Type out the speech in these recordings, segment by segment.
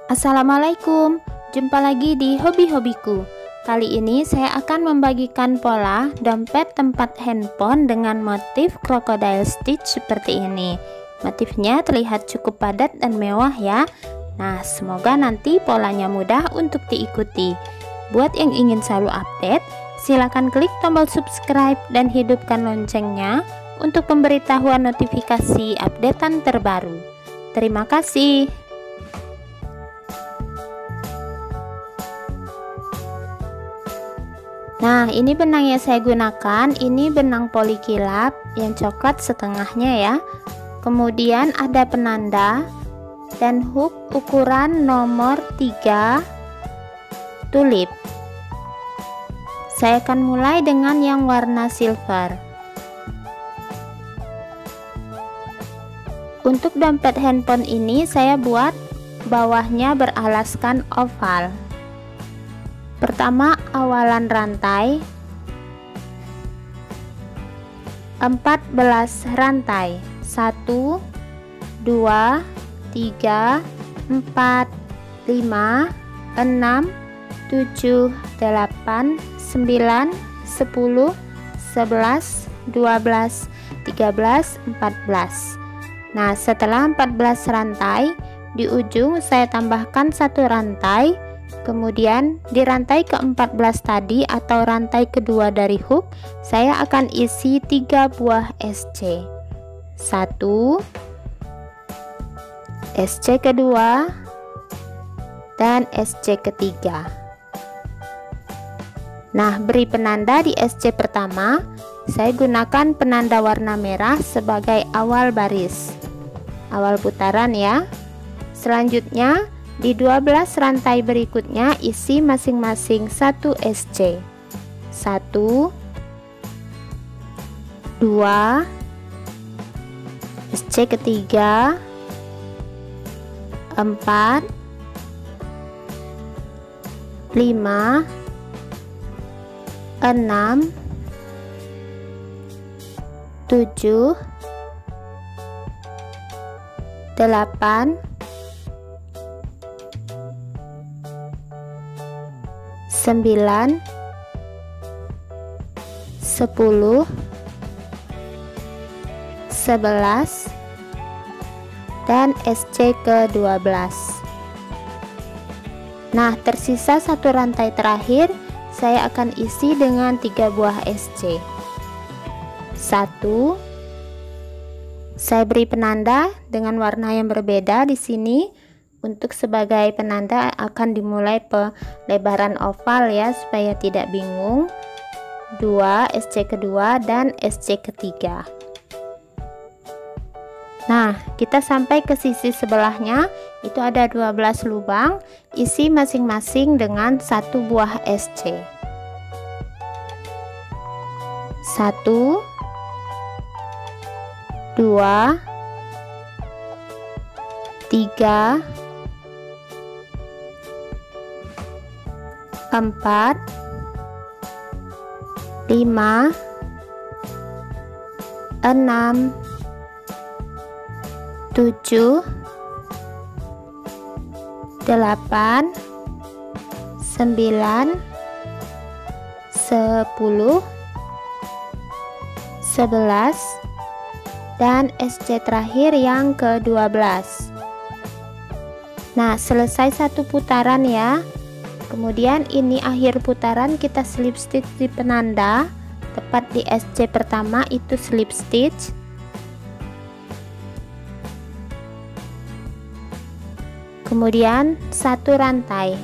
Assalamualaikum, jumpa lagi di hobi-hobiku. Kali ini saya akan membagikan pola dompet tempat handphone dengan motif crocodile stitch seperti ini. Motifnya terlihat cukup padat dan mewah ya. Nah, semoga nanti polanya mudah untuk diikuti. Buat yang ingin selalu update, silakan klik tombol subscribe dan hidupkan loncengnya untuk pemberitahuan notifikasi updatean terbaru. Terima kasih. Nah, ini benang yang saya gunakan, ini benang polikilap yang coklat setengahnya ya. Kemudian ada penanda dan hook ukuran nomor 3 tulip. Saya akan mulai dengan yang warna silver. Untuk dompet handphone ini saya buat bawahnya beralaskan oval. Pertama, awalan rantai 14 rantai 1 2 3 4 5 6 7 8 9 10 11 12 13 14. Nah, setelah 14 rantai, di ujung saya tambahkan satu rantai. Kemudian di rantai ke-14 tadi atau rantai kedua dari hook, saya akan isi 3 buah SC. 1 SC kedua dan SC ketiga. Nah, beri penanda di SC pertama. Saya gunakan penanda warna merah sebagai awal baris, awal putaran ya. Selanjutnya di 12 rantai berikutnya isi masing-masing 1 SC. 1 2 SC ketiga, 4 5 6 7 8 9 10 11 dan SC ke-12. Nah, tersisa satu rantai terakhir, saya akan isi dengan 3 buah SC. 1 saya beri penanda dengan warna yang berbeda di sini. Untuk sebagai penanda akan dimulai pelebaran oval ya, supaya tidak bingung. 2 SC kedua dan SC ketiga. Nah, kita sampai ke sisi sebelahnya, itu ada 12 lubang, isi masing-masing dengan 1 buah SC. 1 2 3 4 5 6 7 8 9 10 11 dan SC terakhir yang ke-12. Nah, selesai satu putaran ya. Kemudian ini akhir putaran kita slip stitch di penanda, tepat di SC pertama itu slip stitch. Kemudian satu rantai.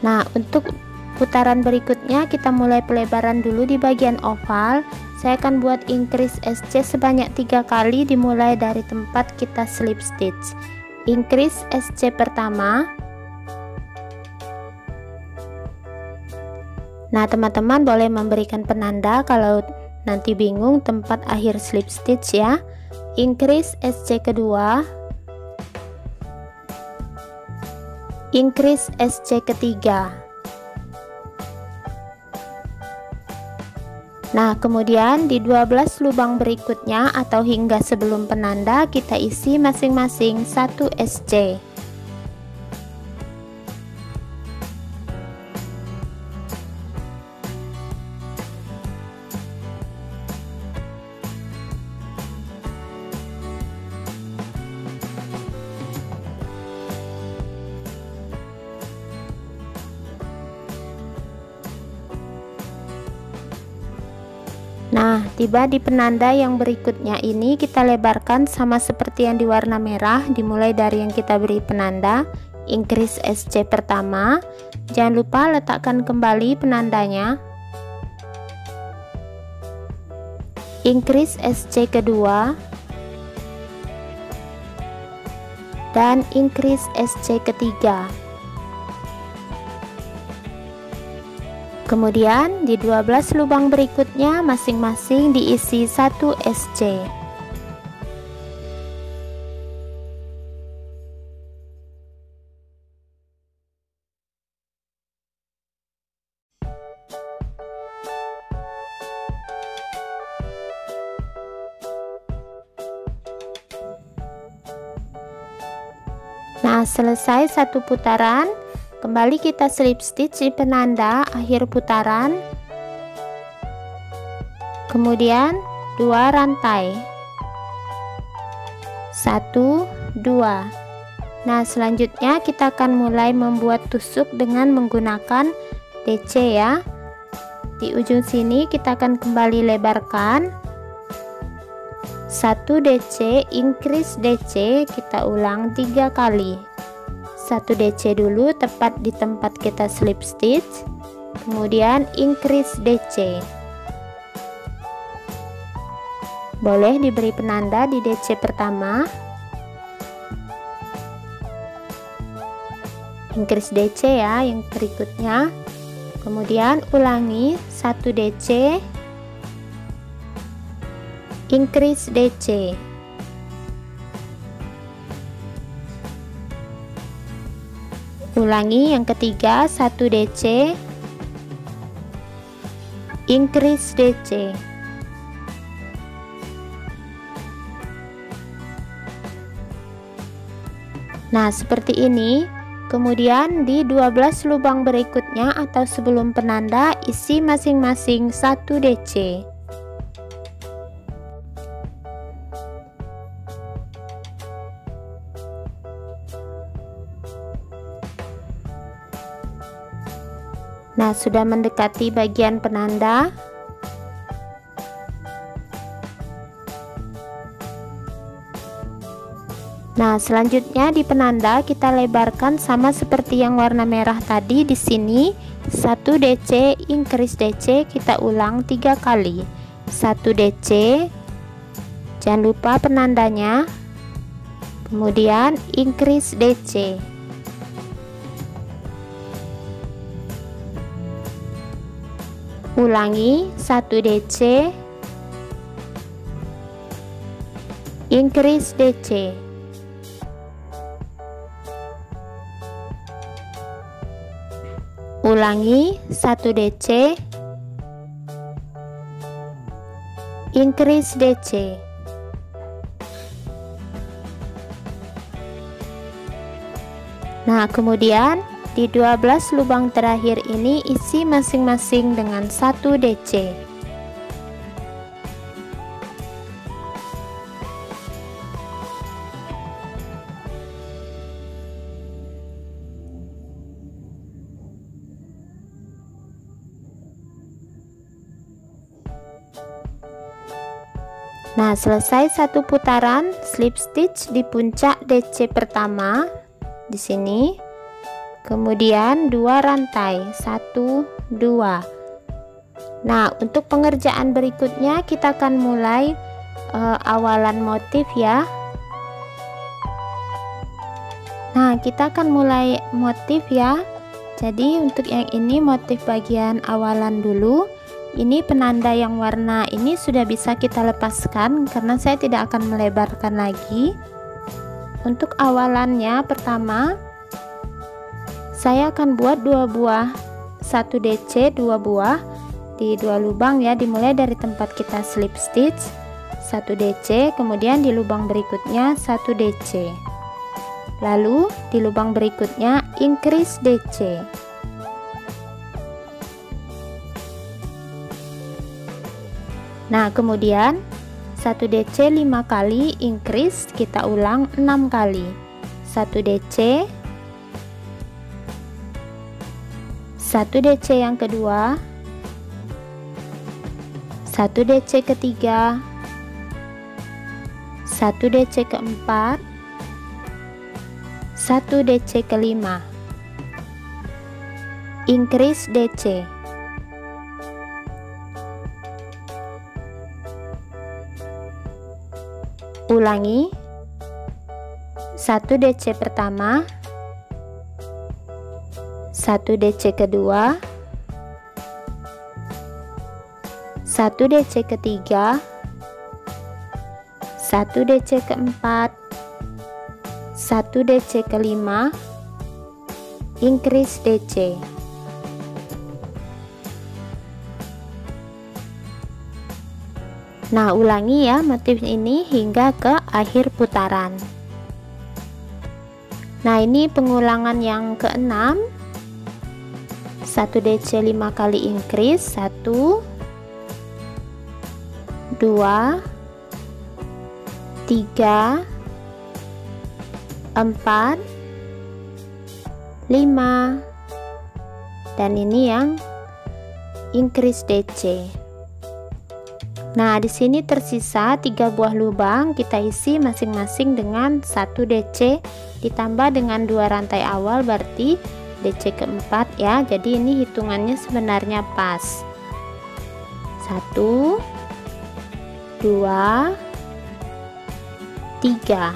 Nah, untuk putaran berikutnya kita mulai pelebaran dulu di bagian oval. Saya akan buat increase SC sebanyak 3 kali dimulai dari tempat kita slip stitch. Increase SC pertama. Nah, teman-teman boleh memberikan penanda kalau nanti bingung tempat akhir slip stitch ya. Increase SC kedua. Increase SC ketiga. Nah, kemudian di 12 lubang berikutnya atau hingga sebelum penanda kita isi masing-masing 1 SC. Nah, tiba di penanda yang berikutnya ini kita lebarkan sama seperti yang di warna merah, dimulai dari yang kita beri penanda, increase SC pertama. Jangan lupa letakkan kembali penandanya. Increase SC kedua. Dan increase SC ketiga. Kemudian di 12 lubang berikutnya masing-masing diisi 1 SC. Nah, selesai satu putaran, kembali kita slip stitch di penanda akhir putaran, kemudian 2 rantai, 1 2. Nah, selanjutnya kita akan mulai membuat tusuk dengan menggunakan DC ya. Di ujung sini kita akan kembali lebarkan 1 DC, increase DC, kita ulang 3 kali. 1 DC dulu tepat di tempat kita slip stitch, kemudian increase DC. Boleh diberi penanda di DC pertama, increase DC ya yang berikutnya, kemudian ulangi 1 DC, increase DC. Ulangi yang ketiga 1 DC, increase DC. Nah, seperti ini. Kemudian di 12 lubang berikutnya atau sebelum penanda isi masing-masing 1 DC. Nah, sudah mendekati bagian penanda. Nah, selanjutnya di penanda kita lebarkan sama seperti yang warna merah tadi. Di sini 1 DC, increase DC, kita ulang 3 kali. 1 DC, jangan lupa penandanya, kemudian increase DC. Ulangi 1 DC, increase DC. Ulangi 1 DC, increase DC. Nah, kemudian di 12 lubang terakhir ini isi masing-masing dengan 1 DC. Nah, selesai satu putaran, slip stitch di puncak DC pertama di sini. Kemudian 2 rantai, 1 2. Nah, untuk pengerjaan berikutnya kita akan mulai awalan motif ya. Nah, kita akan mulai motif ya. Jadi untuk yang ini motif bagian awalan dulu. Ini penanda yang warna ini sudah bisa kita lepaskan karena saya tidak akan melebarkan lagi. Untuk awalannya pertama saya akan buat 2 buah 1 DC, 2 buah di 2 lubang ya, dimulai dari tempat kita slip stitch 1 DC, kemudian di lubang berikutnya 1 DC, lalu di lubang berikutnya increase DC. Nah, kemudian 1 DC 5 kali, increase kita ulang 6 kali, 1 DC, 1 DC yang kedua, 1 1 DC ketiga, 1 DC keempat, 1 DC kelima, increase DC. Ulangi, 1 DC pertama, 1 DC kedua, 1 DC ketiga, 1 DC keempat, 1 DC kelima, increase DC. Nah, ulangi ya motif ini hingga ke akhir putaran. Nah, ini pengulangan yang keenam. 1 DC 5 kali increase, 1 2 3 4 5, dan ini yang increase DC. Nah, di sini tersisa 3 buah lubang, kita isi masing-masing dengan 1 DC ditambah dengan 2 rantai awal, berarti DC keempat ya. Jadi ini hitungannya sebenarnya pas. 1 2 3.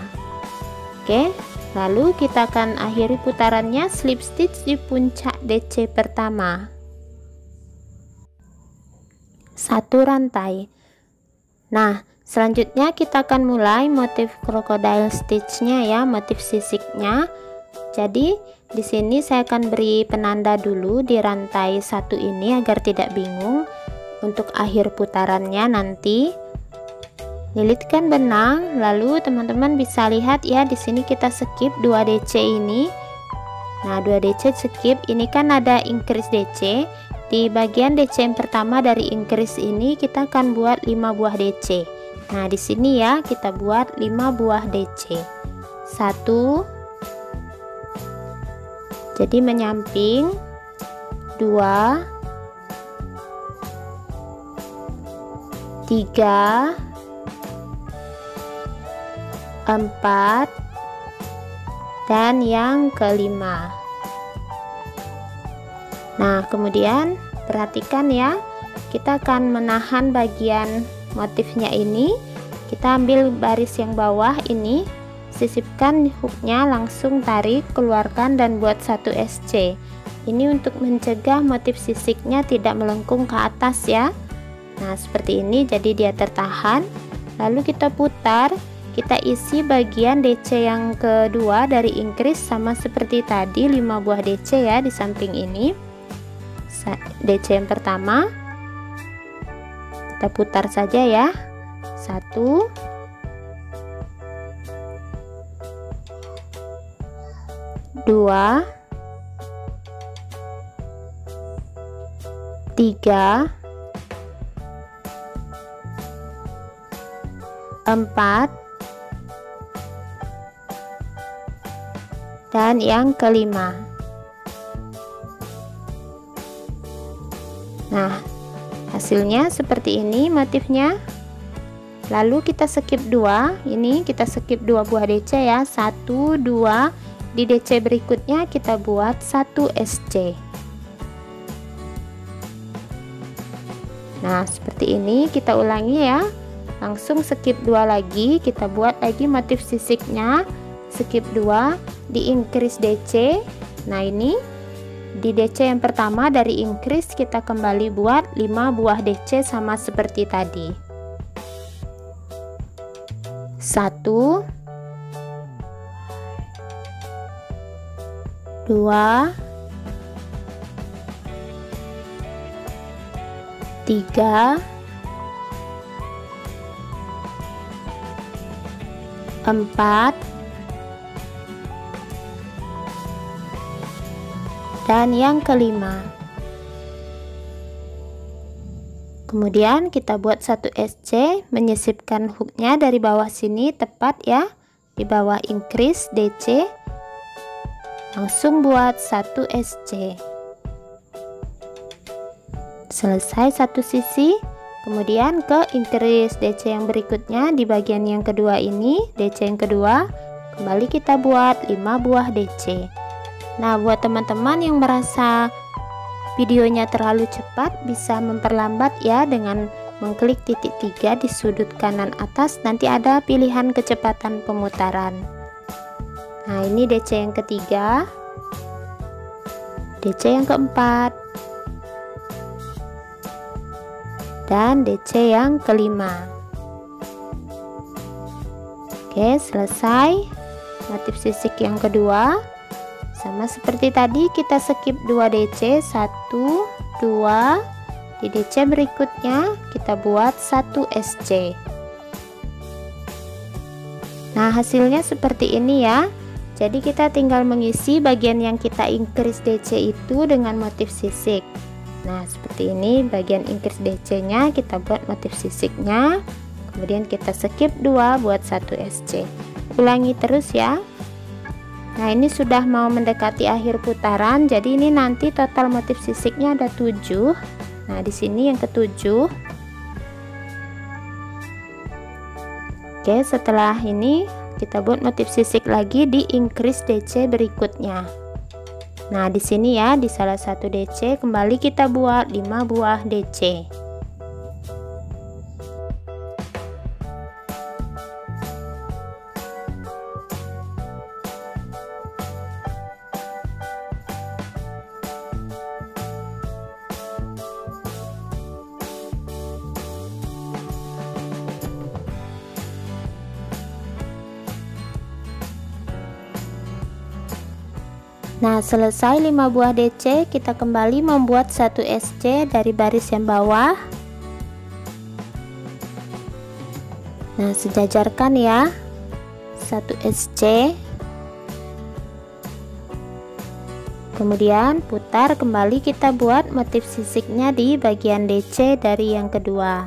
Oke, lalu kita akan akhiri putarannya slip stitch di puncak DC pertama. 1 rantai. Nah, selanjutnya kita akan mulai motif crocodile stitch-nya ya, motif sisiknya. Jadi di sini saya akan beri penanda dulu di rantai 1 ini agar tidak bingung. Untuk akhir putarannya nanti lilitkan benang, lalu teman-teman bisa lihat ya, di sini kita skip 2 DC ini. Nah, 2 DC skip, ini kan ada increase DC. Di bagian DC yang pertama dari increase ini kita akan buat 5 buah DC. Nah, di sini ya kita buat 5 buah DC. 1, jadi menyamping, 2 3 4, dan yang kelima. Nah, kemudian perhatikan ya, kita akan menahan bagian motifnya ini. Kita ambil baris yang bawah ini, sisipkan hooknya, langsung tarik, keluarkan dan buat 1 SC. Ini untuk mencegah motif sisiknya tidak melengkung ke atas ya. Nah, seperti ini, jadi dia tertahan. Lalu kita putar, kita isi bagian DC yang kedua dari increase sama seperti tadi, 5 buah DC ya di samping ini. DC yang pertama kita putar saja ya, 1 2 3 4, dan yang kelima. Nah, hasilnya seperti ini motifnya. Lalu kita skip 2, ini kita skip 2 buah DC ya, 1 2, di DC berikutnya kita buat 1 SC. Nah, seperti ini kita ulangi ya, langsung skip 2 lagi, kita buat lagi motif sisiknya, skip 2, di increase DC. Nah, ini di DC yang pertama dari increase kita kembali buat 5 buah DC sama seperti tadi. 1 2 3 4, dan yang kelima. Kemudian kita buat 1 SC, menyisipkan hooknya dari bawah sini tepat ya, di bawah increase DC, langsung buat 1 SC. Selesai satu sisi, kemudian ke increase DC yang berikutnya di bagian yang kedua ini, DC yang kedua, kembali kita buat 5 buah DC. Nah, buat teman-teman yang merasa videonya terlalu cepat, bisa memperlambat ya dengan mengklik titik 3 di sudut kanan atas, nanti ada pilihan kecepatan pemutaran. Nah, ini DC yang ketiga, DC yang keempat, dan DC yang kelima. Oke, selesai motif sisik yang kedua. Sama seperti tadi, kita skip 2 DC, 1, 2. Di DC berikutnya kita buat 1 SC. Nah, hasilnya seperti ini ya. Jadi kita tinggal mengisi bagian yang kita increase DC itu dengan motif sisik. Nah, seperti ini bagian increase DC nya kita buat motif sisiknya, kemudian kita skip 2 buat 1 SC. Ulangi terus ya. Nah, ini sudah mau mendekati akhir putaran, jadi ini nanti total motif sisiknya ada 7. Nah, di sini yang ke-7. Oke, setelah ini kita buat motif sisik lagi di increase DC berikutnya. Nah, di sini ya, di salah satu DC kembali kita buat 5 buah DC. Nah, selesai 5 buah DC, kita kembali membuat 1 SC dari baris yang bawah. Nah, sejajarkan ya, 1 SC, kemudian putar kembali, kita buat motif sisiknya di bagian DC dari yang kedua.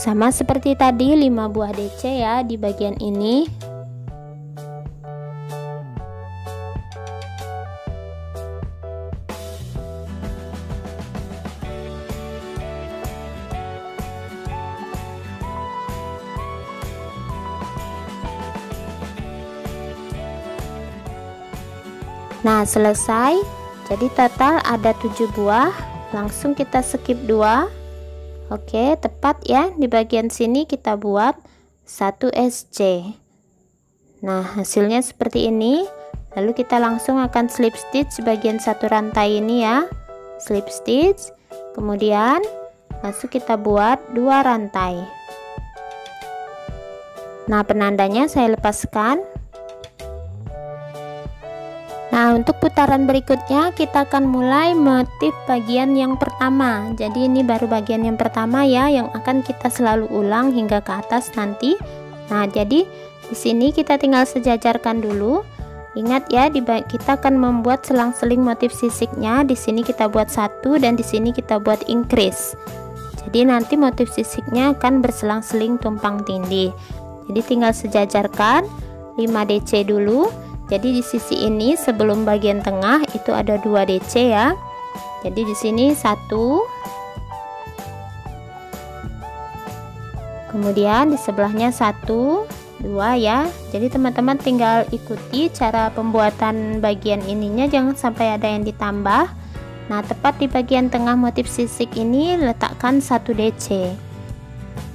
Sama seperti tadi, 5 buah DC ya di bagian ini. Nah, selesai. Jadi total ada 7 buah. Langsung kita skip 2. Oke, tepat ya. Di bagian sini kita buat 1 SC. Nah, hasilnya seperti ini. Lalu kita langsung akan slip stitch bagian satu rantai ini ya. Slip stitch. Kemudian langsung kita buat 2 rantai. Nah, penandanya saya lepaskan. Nah, untuk putaran berikutnya kita akan mulai motif bagian yang pertama. Jadi ini baru bagian yang pertama ya, yang akan kita selalu ulang hingga ke atas nanti. Nah, jadi di sini kita tinggal sejajarkan dulu. Ingat ya, kita akan membuat selang-seling motif sisiknya. Di sini kita buat 1 dan di sini kita buat increase. Jadi nanti motif sisiknya akan berselang-seling tumpang tindih. Jadi tinggal sejajarkan 5 DC dulu. Jadi di sisi ini sebelum bagian tengah itu ada 2 DC ya. Jadi di sini 1. Kemudian di sebelahnya 1, 2 ya. Jadi teman-teman tinggal ikuti cara pembuatan bagian ininya, jangan sampai ada yang ditambah. Nah, tepat di bagian tengah motif sisik ini letakkan 1 DC.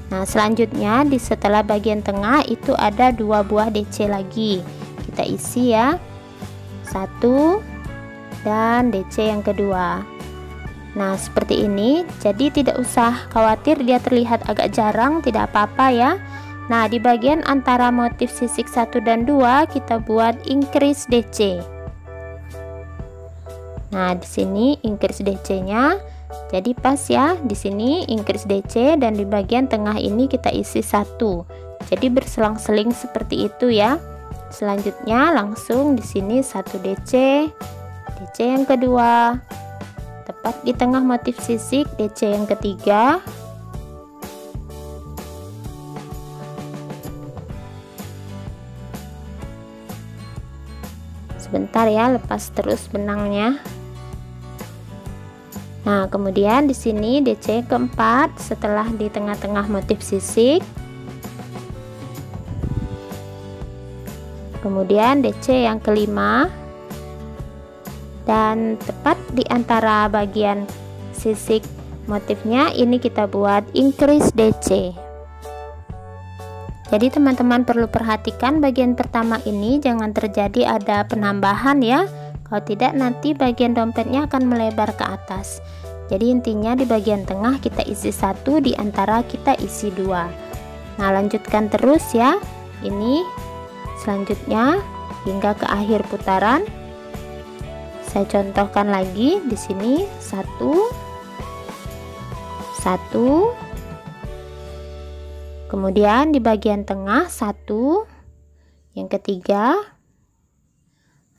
Nah, selanjutnya di setelah bagian tengah itu ada 2 buah DC lagi. Kita isi ya, 1 dan DC yang kedua. Nah, seperti ini. Jadi tidak usah khawatir dia terlihat agak jarang, tidak apa-apa ya. Nah, di bagian antara motif sisik 1 dan 2 kita buat increase DC. Nah, di sini increase DC-nya. Jadi pas ya, di sini increase DC dan di bagian tengah ini kita isi 1. Jadi berselang-seling seperti itu ya. Selanjutnya langsung di sini 1 DC, DC yang kedua, tepat di tengah motif sisik, DC yang ketiga. Sebentar ya, lepas terus benangnya. Nah, kemudian di sini DC keempat setelah di tengah-tengah motif sisik. Kemudian DC yang kelima, dan tepat di antara bagian sisik motifnya ini kita buat increase DC. Jadi teman-teman perlu perhatikan bagian pertama ini jangan terjadi ada penambahan ya. Kalau tidak nanti bagian dompetnya akan melebar ke atas. Jadi intinya di bagian tengah kita isi 1, di antara kita isi 2. Nah, lanjutkan terus ya. Ini selanjutnya hingga ke akhir putaran. Saya contohkan lagi di sini 1 1, kemudian di bagian tengah 1, yang ketiga.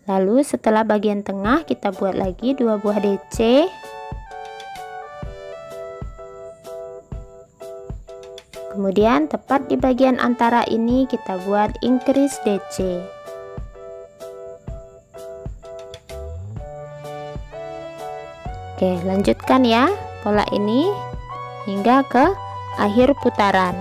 Lalu setelah bagian tengah kita buat lagi 2 buah DC. Kemudian tepat di bagian antara ini kita buat increase DC. Oke, lanjutkan ya pola ini hingga ke akhir putaran.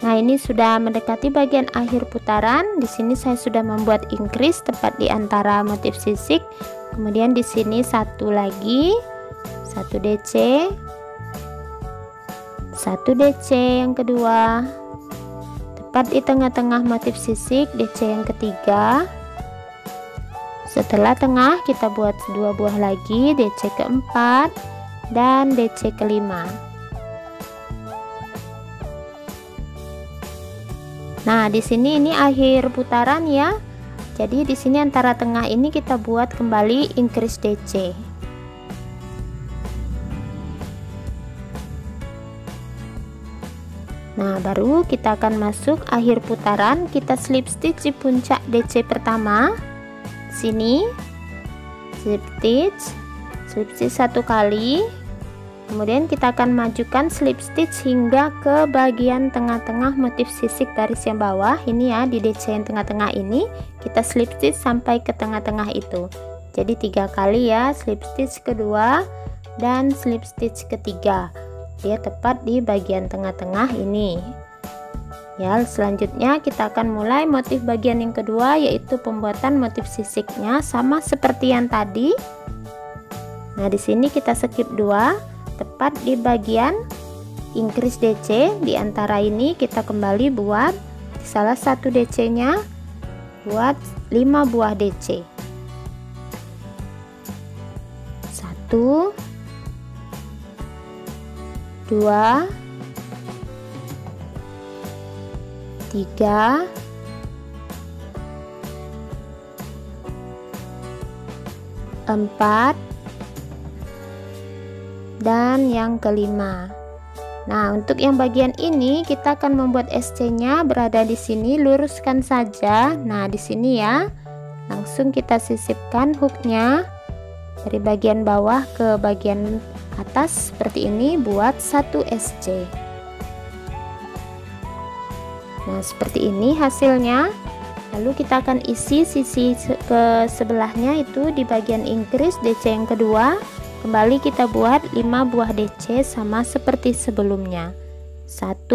Nah, ini sudah mendekati bagian akhir putaran. Di sini saya sudah membuat increase tepat di antara motif sisik. Kemudian di sini 1 lagi, 1 DC, 1 DC yang kedua, tepat di tengah-tengah motif sisik, DC yang ketiga. Setelah tengah kita buat 2 buah lagi, DC keempat dan DC kelima. Nah, di sini ini akhir putaran ya. Jadi di sini antara tengah ini kita buat kembali increase DC. Nah, baru kita akan masuk akhir putaran. Kita slip stitch di puncak DC pertama. Sini slip stitch 1 kali. Kemudian kita akan majukan slip stitch hingga ke bagian tengah-tengah motif sisik baris yang bawah ini ya. Di DC yang tengah-tengah ini kita slip stitch sampai ke tengah-tengah itu. Jadi 3 kali ya, slip stitch kedua dan slip stitch ketiga. Dia tepat di bagian tengah-tengah ini ya. Selanjutnya kita akan mulai motif bagian yang kedua, yaitu pembuatan motif sisiknya sama seperti yang tadi. Nah, di sini kita skip 2. Tepat di bagian increase DC, di antara ini kita kembali buat di salah satu DC nya buat 5 buah DC. 1 2 3 4 dan yang kelima. Nah, untuk yang bagian ini kita akan membuat SC nya berada di sini, luruskan saja. Nah, di sini ya, langsung kita sisipkan hooknya dari bagian bawah ke bagian atas seperti ini, buat 1 SC. Nah, seperti ini hasilnya. Lalu kita akan isi sisi ke sebelahnya itu di bagian increase DC yang kedua. Kembali kita buat 5 buah DC sama seperti sebelumnya. 1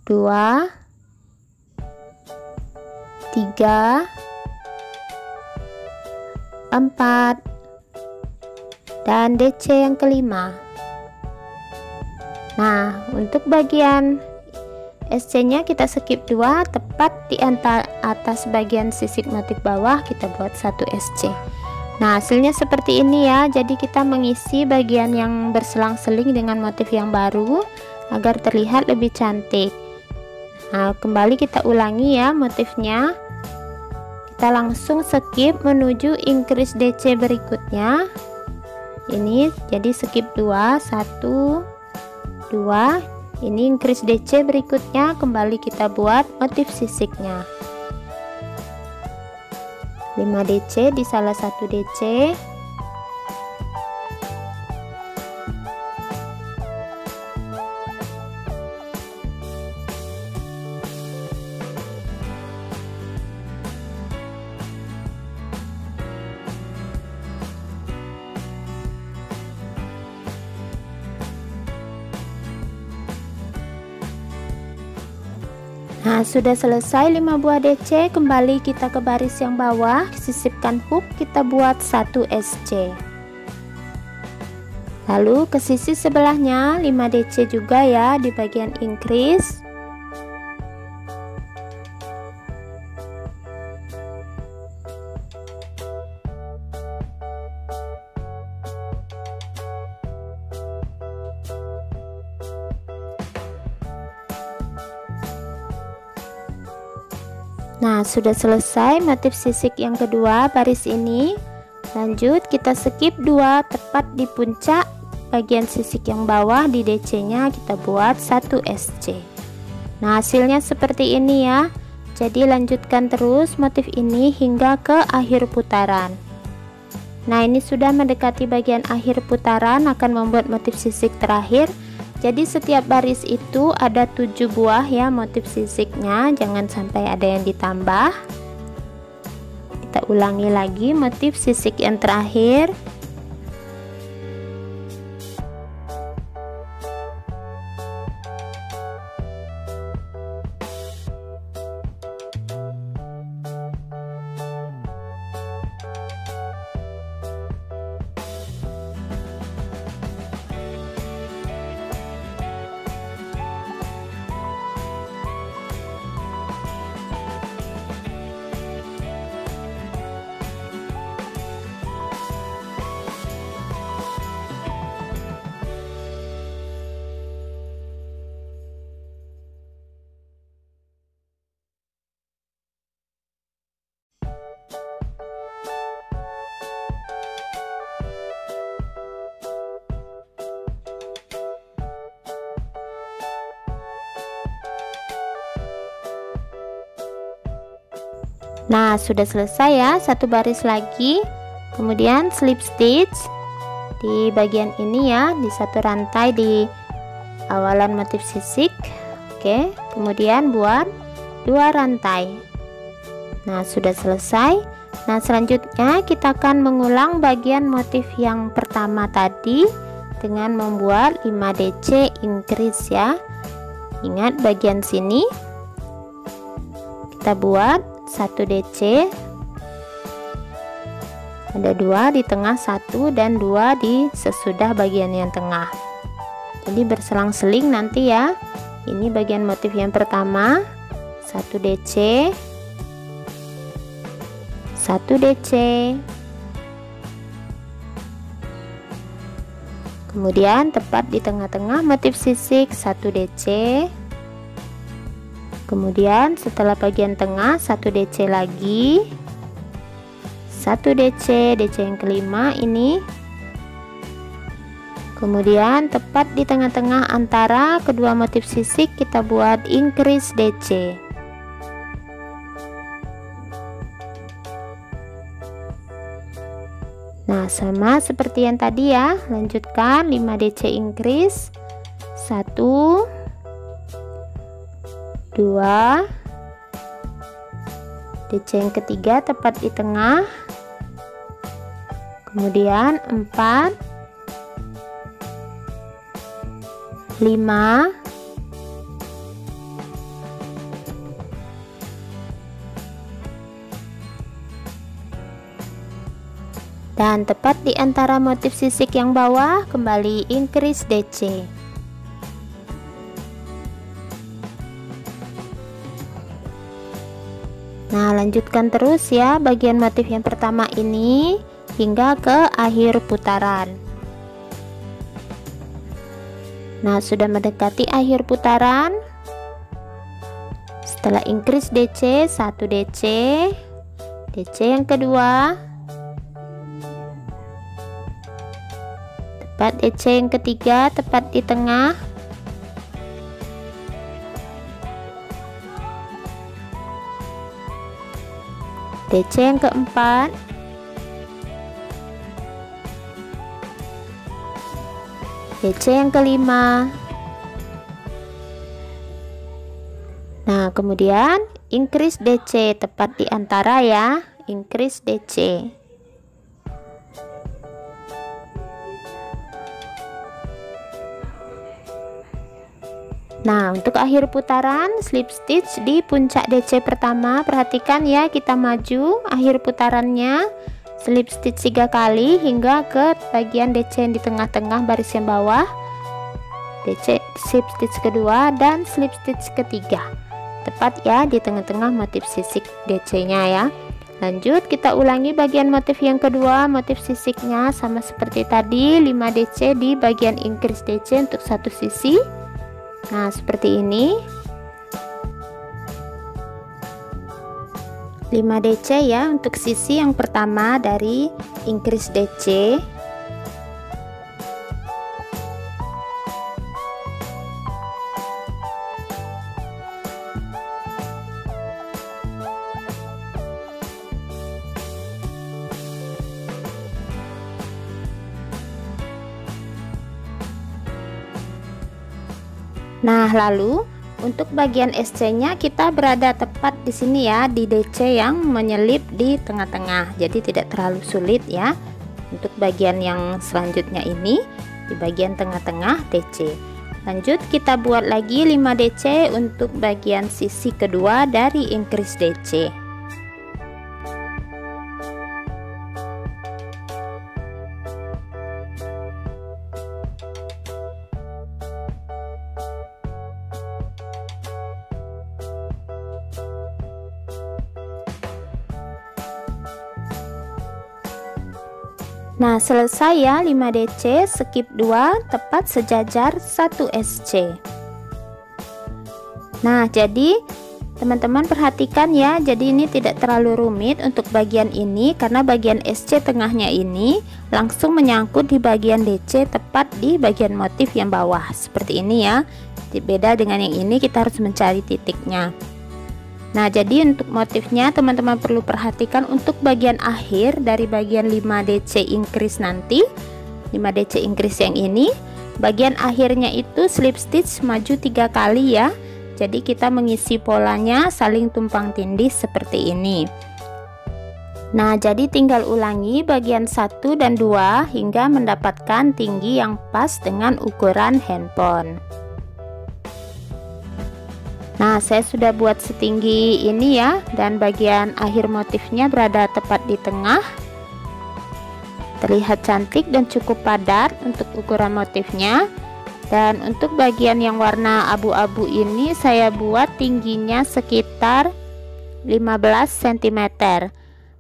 2 3 4 dan DC yang kelima. Nah, untuk bagian SC nya kita skip 2, tepat di antara atas bagian sisik motif bawah kita buat 1 SC. Nah, hasilnya seperti ini ya. Jadi kita mengisi bagian yang berselang-seling dengan motif yang baru agar terlihat lebih cantik. Nah, kembali kita ulangi ya motifnya. Kita langsung skip menuju increase DC berikutnya. Ini jadi skip 2, 1 2. Ini increase DC berikutnya, kembali kita buat motif sisiknya. 5 DC di salah satu DC. Nah, sudah selesai 5 buah DC, kembali kita ke baris yang bawah, sisipkan hook, kita buat 1 SC. Lalu ke sisi sebelahnya 5 DC juga ya di bagian increase. Nah, sudah selesai motif sisik yang kedua baris ini. Lanjut kita skip 2, tepat di puncak bagian sisik yang bawah di DC nya kita buat 1 SC. Nah, hasilnya seperti ini ya. Jadi lanjutkan terus motif ini hingga ke akhir putaran. Nah, ini sudah mendekati bagian akhir putaran, akan membuat motif sisik terakhir. Jadi setiap baris itu ada 7 buah ya motif sisiknya, jangan sampai ada yang ditambah. Kita ulangi lagi motif sisik yang terakhir. Nah, sudah selesai ya, satu baris lagi, kemudian slip stitch di bagian ini ya, di satu rantai di awalan motif sisik. Oke, kemudian buat 2 rantai. Nah, sudah selesai. Nah, selanjutnya kita akan mengulang bagian motif yang pertama tadi dengan membuat 5 DC increase ya. Ingat bagian sini kita buat 1 DC, ada 2 di tengah, 1 dan 2 di sesudah bagian yang tengah. Jadi berselang-seling nanti ya. Ini bagian motif yang pertama, 1 DC, 1 DC, kemudian tepat di tengah-tengah motif sisik 1 DC. Kemudian setelah bagian tengah 1 DC lagi, 1 DC, DC yang kelima ini. Kemudian tepat di tengah-tengah antara kedua motif sisik kita buat increase DC. Nah, sama seperti yang tadi ya, lanjutkan 5 DC increase, 1 2 DC yang ketiga tepat di tengah, kemudian 4 5 dan tepat di antara motif sisik yang bawah kembali increase DC. Nah, lanjutkan terus ya bagian motif yang pertama ini hingga ke akhir putaran. Nah, sudah mendekati akhir putaran. Setelah increase DC, 1 DC, DC yang kedua, tepat DC yang ketiga, tepat di tengah, DC yang keempat, DC yang kelima. Nah, kemudian increase DC tepat di antara ya, increase DC. Nah, untuk akhir putaran slip stitch di puncak DC pertama, perhatikan ya, kita maju akhir putarannya, slip stitch 3 kali hingga ke bagian DC yang di tengah-tengah baris yang bawah, DC slip stitch kedua dan slip stitch ketiga, tepat ya di tengah-tengah motif sisik DC nya ya. Lanjut kita ulangi bagian motif yang kedua, motif sisiknya sama seperti tadi, 5 DC di bagian increase DC untuk satu sisi. Nah, seperti ini 5 DC ya untuk sisi yang pertama dari increase DC. Nah, lalu untuk bagian SC-nya kita berada tepat di sini ya, di DC yang menyelip di tengah-tengah. Jadi tidak terlalu sulit ya. Untuk bagian yang selanjutnya ini di bagian tengah-tengah DC. Lanjut kita buat lagi 5 DC untuk bagian sisi kedua dari increase DC. Nah, selesai ya 5 DC, skip 2, tepat sejajar 1 SC. Nah, jadi teman-teman perhatikan ya, jadi ini tidak terlalu rumit untuk bagian ini karena bagian SC tengahnya ini langsung menyangkut di bagian DC tepat di bagian motif yang bawah. Seperti ini ya. Beda dengan yang ini, kita harus mencari titiknya. Nah, jadi untuk motifnya teman-teman perlu perhatikan untuk bagian akhir dari bagian 5 DC increase nanti, 5 DC increase yang ini, bagian akhirnya itu slip stitch maju 3 kali ya. Jadi kita mengisi polanya saling tumpang tindih seperti ini. Nah, jadi tinggal ulangi bagian 1 dan 2 hingga mendapatkan tinggi yang pas dengan ukuran handphone. Nah, saya sudah buat setinggi ini ya, dan bagian akhir motifnya berada tepat di tengah. Terlihat cantik dan cukup padat untuk ukuran motifnya. Dan untuk bagian yang warna abu-abu ini saya buat tingginya sekitar 15 cm.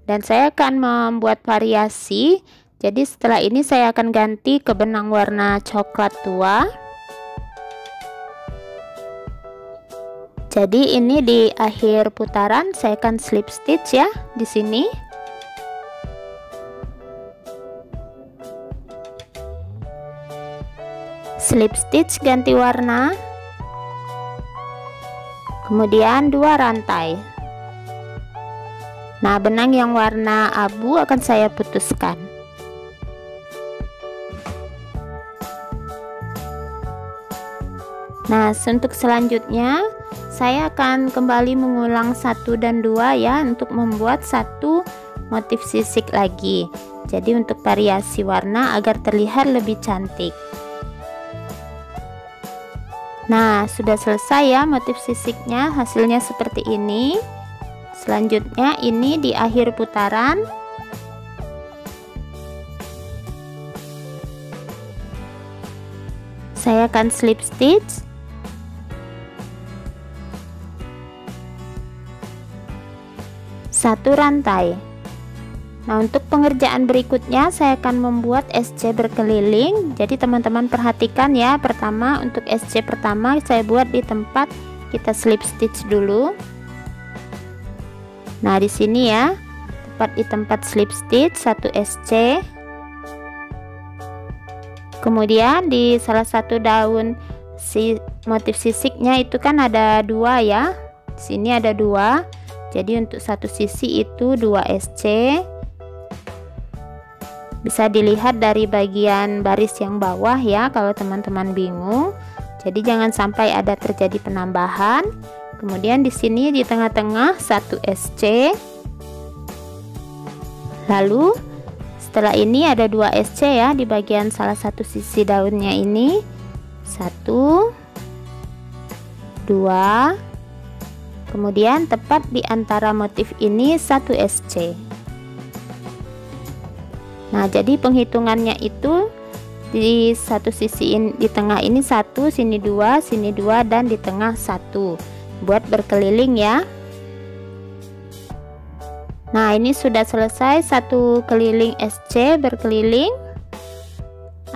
Dan saya akan membuat variasi. Jadi setelah ini saya akan ganti ke benang warna coklat tua. Jadi ini di akhir putaran saya akan slip stitch ya di sini. Slip stitch ganti warna. Kemudian 2 rantai. Nah, benang yang warna abu akan saya putuskan. Nah, untuk selanjutnya saya akan kembali mengulang 1 dan 2 ya untuk membuat satu motif sisik lagi. Jadi untuk variasi warna agar terlihat lebih cantik. Nah, sudah selesai ya motif sisiknya, hasilnya seperti ini. Selanjutnya ini di akhir putaran. Saya akan slip stitch. Satu rantai. Nah, untuk pengerjaan berikutnya saya akan membuat SC berkeliling. Jadi teman-teman perhatikan ya, pertama untuk SC pertama saya buat di tempat kita slip stitch dulu. Nah, di sini ya, tepat di tempat slip stitch 1 SC. Kemudian di salah satu daun motif sisiknya itu kan ada 2 ya. Di sini ada 2. Jadi untuk satu sisi itu 2 SC. Bisa dilihat dari bagian baris yang bawah ya kalau teman-teman bingung. Jadi jangan sampai ada terjadi penambahan. Kemudian di sini di tengah-tengah 1 SC. Lalu setelah ini ada 2 SC ya di bagian salah satu sisi daunnya ini. 1 2, kemudian tepat di antara motif ini 1 SC. Nah, jadi penghitungannya itu di satu sisi ini, di tengah ini 1, sini 2, sini 2, dan di tengah 1 buat berkeliling ya. Nah, ini sudah selesai satu keliling SC berkeliling.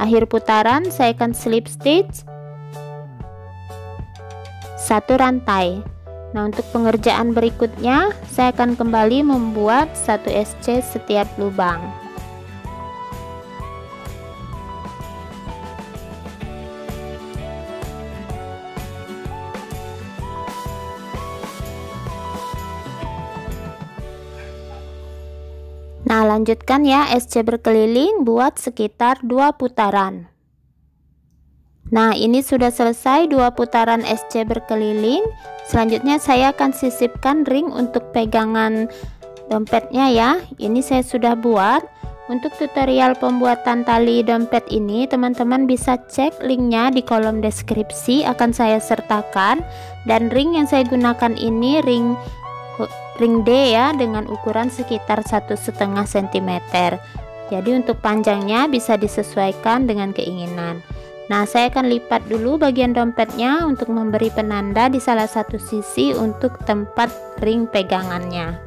Akhir putaran saya akan slip stitch 1 rantai. Nah, untuk pengerjaan berikutnya saya akan kembali membuat 1 SC setiap lubang. Nah, lanjutkan ya SC berkeliling buat sekitar 2 putaran. Nah, ini sudah selesai 2 putaran SC berkeliling. Selanjutnya saya akan sisipkan ring untuk pegangan dompetnya ya. Ini saya sudah buat. Untuk tutorial pembuatan tali dompet ini, teman-teman bisa cek linknya di kolom deskripsi, akan saya sertakan. Dan ring yang saya gunakan ini ring D ya, dengan ukuran sekitar 1,5 cm. Jadi untuk panjangnya bisa disesuaikan dengan keinginan. Nah, saya akan lipat dulu bagian dompetnya untuk memberi penanda di salah satu sisi untuk tempat ring pegangannya.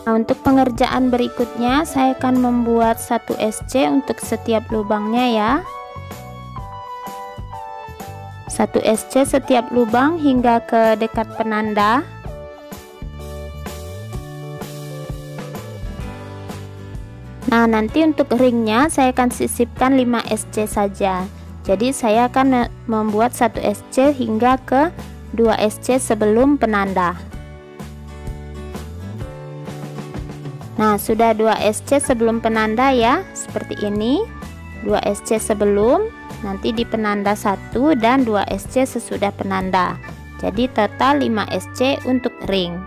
Nah, untuk pengerjaan berikutnya saya akan membuat 1 SC untuk setiap lubangnya ya. 1 SC setiap lubang hingga ke dekat penanda. Nah, nanti untuk ringnya saya akan sisipkan 5 SC saja. Jadi saya akan membuat 1 SC hingga ke 2 SC sebelum penanda. Nah, sudah 2 SC sebelum penanda ya, seperti ini. 2 SC sebelum, nanti di penanda 1 dan 2 SC sesudah penanda. Jadi total 5 SC untuk ring.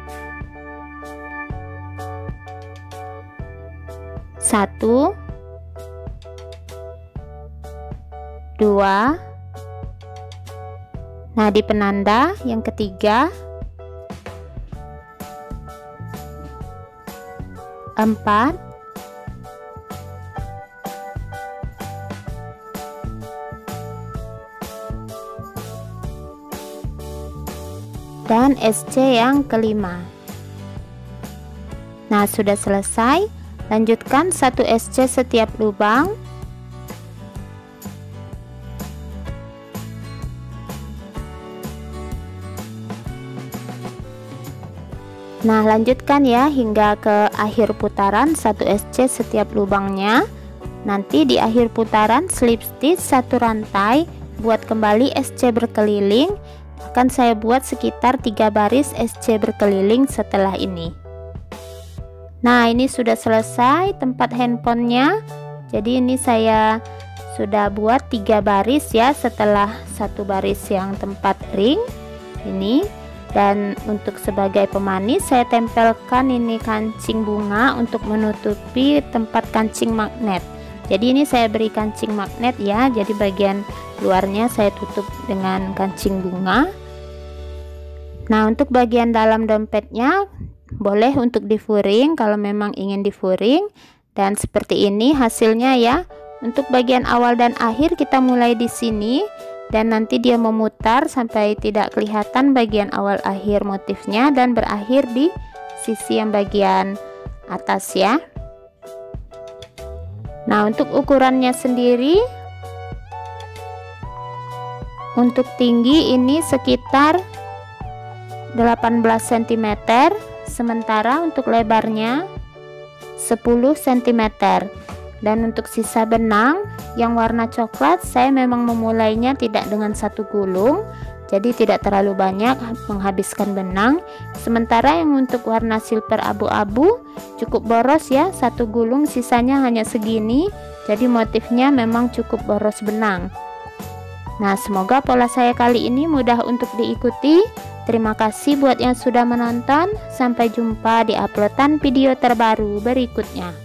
1, 2. Nah, di penanda yang ketiga 4, dan SC yang kelima. Nah, sudah selesai. Lanjutkan 1 SC setiap lubang. Nah, lanjutkan ya hingga ke akhir putaran 1 SC setiap lubangnya. Nanti di akhir putaran slip stitch 1 rantai, buat kembali SC berkeliling. Akan saya buat sekitar 3 baris SC berkeliling setelah ini. Nah, ini sudah selesai tempat handphonenya. Jadi ini saya sudah buat 3 baris ya setelah 1 baris yang tempat ring ini. Dan untuk sebagai pemanis saya tempelkan ini kancing bunga untuk menutupi tempat kancing magnet. Jadi ini saya beri kancing magnet ya, jadi bagian luarnya saya tutup dengan kancing bunga. Nah, untuk bagian dalam dompetnya boleh untuk difuring kalau memang ingin difuring, dan seperti ini hasilnya ya. Untuk bagian awal dan akhir kita mulai di sini dan nanti dia memutar sampai tidak kelihatan bagian awal akhir motifnya dan berakhir di sisi yang bagian atas ya. Nah, untuk ukurannya sendiri, untuk tinggi ini sekitar 18 cm, sementara untuk lebarnya 10 cm. Dan untuk sisa benang yang warna coklat, saya memang memulainya tidak dengan satu gulung, jadi tidak terlalu banyak menghabiskan benang. Sementara yang untuk warna silver abu-abu cukup boros ya, satu gulung sisanya hanya segini, jadi motifnya memang cukup boros benang. Nah, semoga pola saya kali ini mudah untuk diikuti. Terima kasih buat yang sudah menonton. Sampai jumpa di uploadan video terbaru berikutnya.